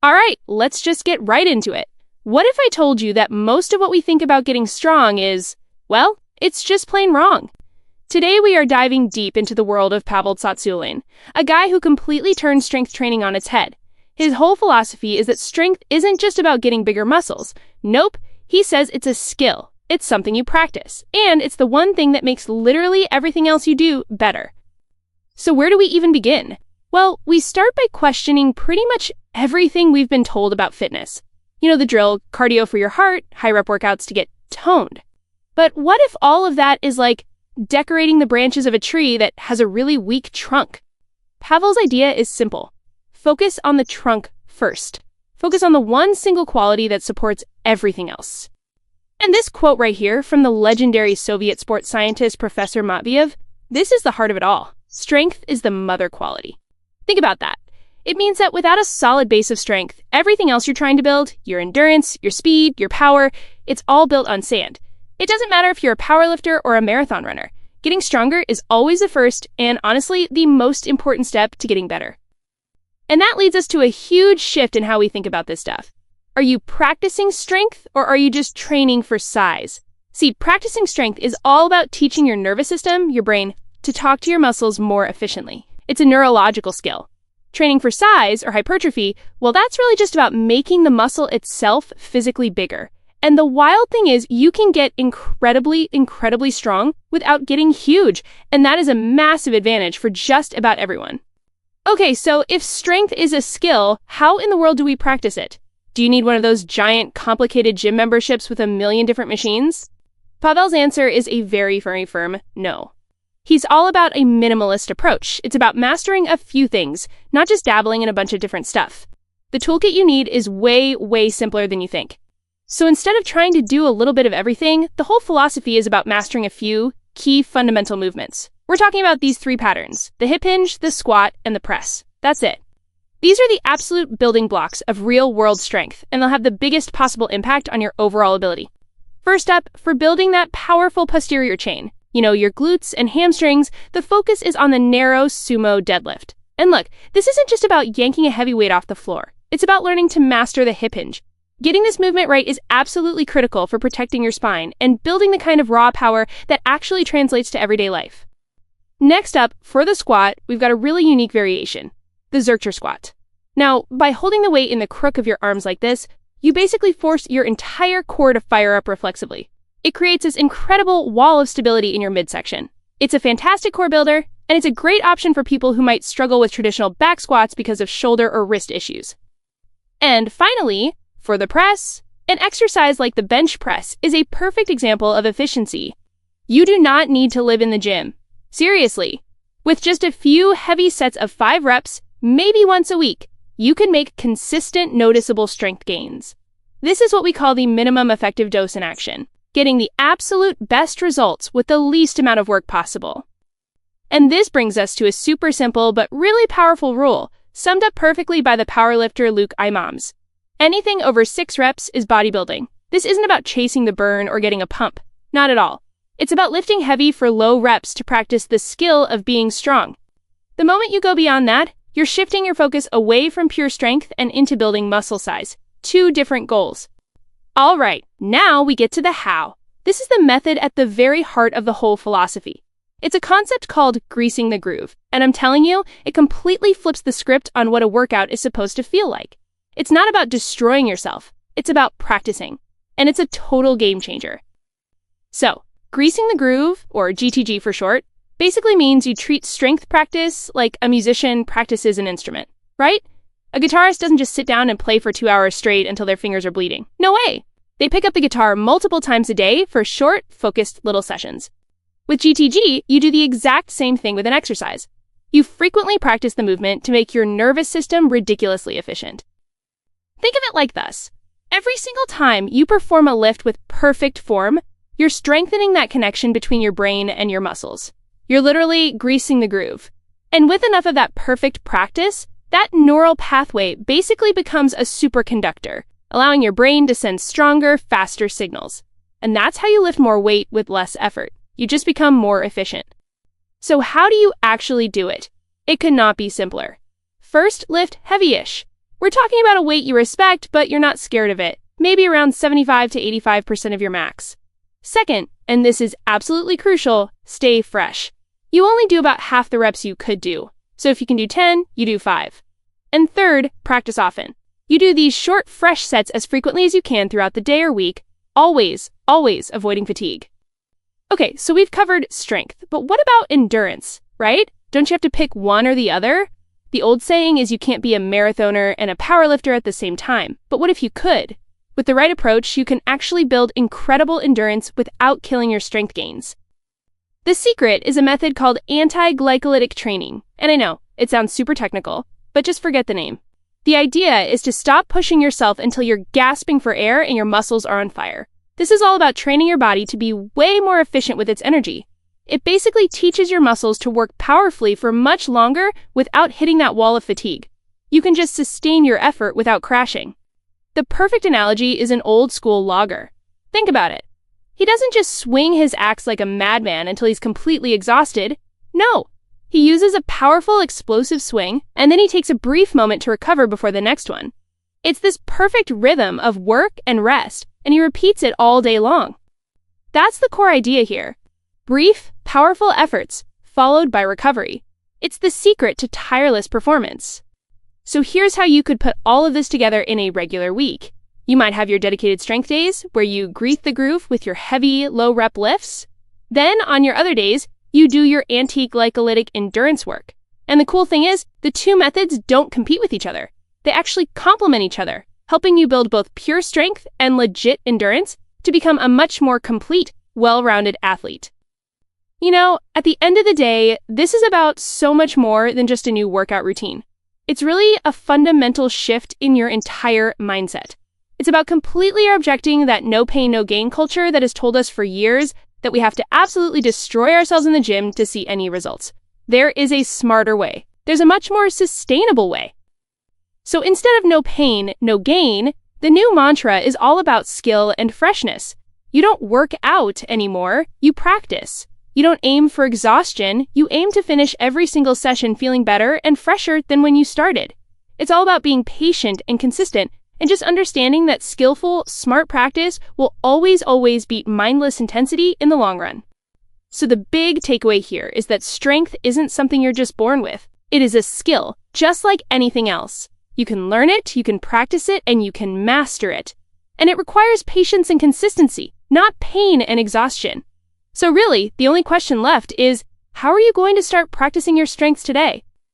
All right, let's just get right into it. What if I told you that most of what we think about getting strong is, well, it's just plain wrong? Today we are diving deep into the world of Pavel Tsatsouline, a guy who completely turned strength training on its head. His whole philosophy is that strength isn't just about getting bigger muscles. Nope, he says it's a skill. It's something you practice, and it's the one thing that makes literally everything else you do better. So where do we even begin? Well, we start by questioning pretty much everything we've been told about fitness. You know the drill, cardio for your heart, high-rep workouts to get toned. But what if all of that is like decorating the branches of a tree that has a really weak trunk? Pavel's idea is simple. Focus on the trunk first. Focus on the one single quality that supports everything else. And this quote right here from the legendary Soviet sports scientist Professor Matveev, this is the heart of it all. Strength is the mother quality. Think about that. It means that without a solid base of strength, everything else you're trying to build, your endurance, your speed, your power, it's all built on sand. It doesn't matter if you're a powerlifter or a marathon runner. Getting stronger is always the first and, honestly, the most important step to getting better. And that leads us to a huge shift in how we think about this stuff. Are you practicing strength or are you just training for size? See, practicing strength is all about teaching your nervous system, your brain, to talk to your muscles more efficiently. It's a neurological skill. Training for size, or hypertrophy, well, that's really just about making the muscle itself physically bigger. And the wild thing is, you can get incredibly strong without getting huge, and that is a massive advantage for just about everyone. Okay, so if strength is a skill, how in the world do we practice it? Do you need one of those giant, complicated gym memberships with a million different machines? Pavel's answer is a very, very firm no. He's all about a minimalist approach. It's about mastering a few things, not just dabbling in a bunch of different stuff. The toolkit you need is way, way simpler than you think. So instead of trying to do a little bit of everything, the whole philosophy is about mastering a few key fundamental movements. We're talking about these three patterns: the hip hinge, the squat, and the press. That's it. These are the absolute building blocks of real-world strength, and they'll have the biggest possible impact on your overall ability. First up, for building that powerful posterior chain, your glutes and hamstrings, the focus is on the narrow sumo deadlift. And look, this isn't just about yanking a heavy weight off the floor. It's about learning to master the hip hinge. Getting this movement right is absolutely critical for protecting your spine and building the kind of raw power that actually translates to everyday life. Next up, for the squat, we've got a really unique variation, the Zercher squat. Now, by holding the weight in the crook of your arms like this, you basically force your entire core to fire up reflexively. It creates this incredible wall of stability in your midsection. It's a fantastic core builder, and it's a great option for people who might struggle with traditional back squats because of shoulder or wrist issues. And finally, for the press, an exercise like the bench press is a perfect example of efficiency. You do not need to live in the gym. Seriously, with just a few heavy sets of 5 reps, maybe once a week, you can make consistent, noticeable strength gains. This is what we call the minimum effective dose in action, getting the absolute best results with the least amount of work possible. And this brings us to a super simple but really powerful rule, summed up perfectly by the powerlifter Luke Imams. Anything over 6 reps is bodybuilding. This isn't about chasing the burn or getting a pump. Not at all. It's about lifting heavy for low reps to practice the skill of being strong. The moment you go beyond that, you're shifting your focus away from pure strength and into building muscle size. 2 different goals. All right, now we get to the how. This is the method at the very heart of the whole philosophy. It's a concept called greasing the groove, and I'm telling you, it completely flips the script on what a workout is supposed to feel like. It's not about destroying yourself, it's about practicing, and it's a total game changer. So, greasing the groove, or GTG for short, basically means you treat strength practice like a musician practices an instrument, right? A guitarist doesn't just sit down and play for 2 hours straight until their fingers are bleeding. No way! They pick up the guitar multiple times a day for short, focused little sessions. With GTG, you do the exact same thing with an exercise. You frequently practice the movement to make your nervous system ridiculously efficient. Think of it like this. Every single time you perform a lift with perfect form, you're strengthening that connection between your brain and your muscles. You're literally greasing the groove. And with enough of that perfect practice, that neural pathway basically becomes a superconductor, allowing your brain to send stronger, faster signals. And that's how you lift more weight with less effort. You just become more efficient. So how do you actually do it? It could not be simpler. First, lift heavy-ish. We're talking about a weight you respect, but you're not scared of it, maybe around 75 to 85% of your max. Second, and this is absolutely crucial, stay fresh. You only do about half the reps you could do. So if you can do 10, you do 5. And third, practice often. You do these short, fresh sets as frequently as you can throughout the day or week, always avoiding fatigue. Okay, so we've covered strength, but what about endurance, right? Don't you have to pick one or the other? The old saying is you can't be a marathoner and a powerlifter at the same time, but what if you could? With the right approach, you can actually build incredible endurance without killing your strength gains. The secret is a method called anti-glycolytic training, and I know, it sounds super technical, but just forget the name. The idea is to stop pushing yourself until you're gasping for air and your muscles are on fire. This is all about training your body to be way more efficient with its energy. It basically teaches your muscles to work powerfully for much longer without hitting that wall of fatigue. You can just sustain your effort without crashing. The perfect analogy is an old-school logger. Think about it. He doesn't just swing his axe like a madman until he's completely exhausted. No, he uses a powerful, explosive swing, and then he takes a brief moment to recover before the next one. It's this perfect rhythm of work and rest, and he repeats it all day long. That's the core idea here. Brief, powerful efforts, followed by recovery. It's the secret to tireless performance. So here's how you could put all of this together in a regular week. You might have your dedicated strength days, where you grease the groove with your heavy, low-rep lifts. Then, on your other days, you do your anti-glycolytic endurance work. And the cool thing is, the two methods don't compete with each other. They actually complement each other, helping you build both pure strength and legit endurance to become a much more complete, well-rounded athlete. You know, at the end of the day, this is about so much more than just a new workout routine. It's really a fundamental shift in your entire mindset. It's about completely rejecting that no pain, no gain culture that has told us for years that we have to absolutely destroy ourselves in the gym to see any results. There is a smarter way. There's a much more sustainable way. So instead of no pain, no gain, the new mantra is all about skill and freshness. You don't work out anymore, you practice. You don't aim for exhaustion, you aim to finish every single session feeling better and fresher than when you started. It's all about being patient and consistent and just understanding that skillful, smart practice will always beat mindless intensity in the long run. So the big takeaway here is that strength isn't something you're just born with. It is a skill, just like anything else. You can learn it, you can practice it, and you can master it. And it requires patience and consistency, not pain and exhaustion. So really, the only question left is, how are you going to start practicing your strengths today?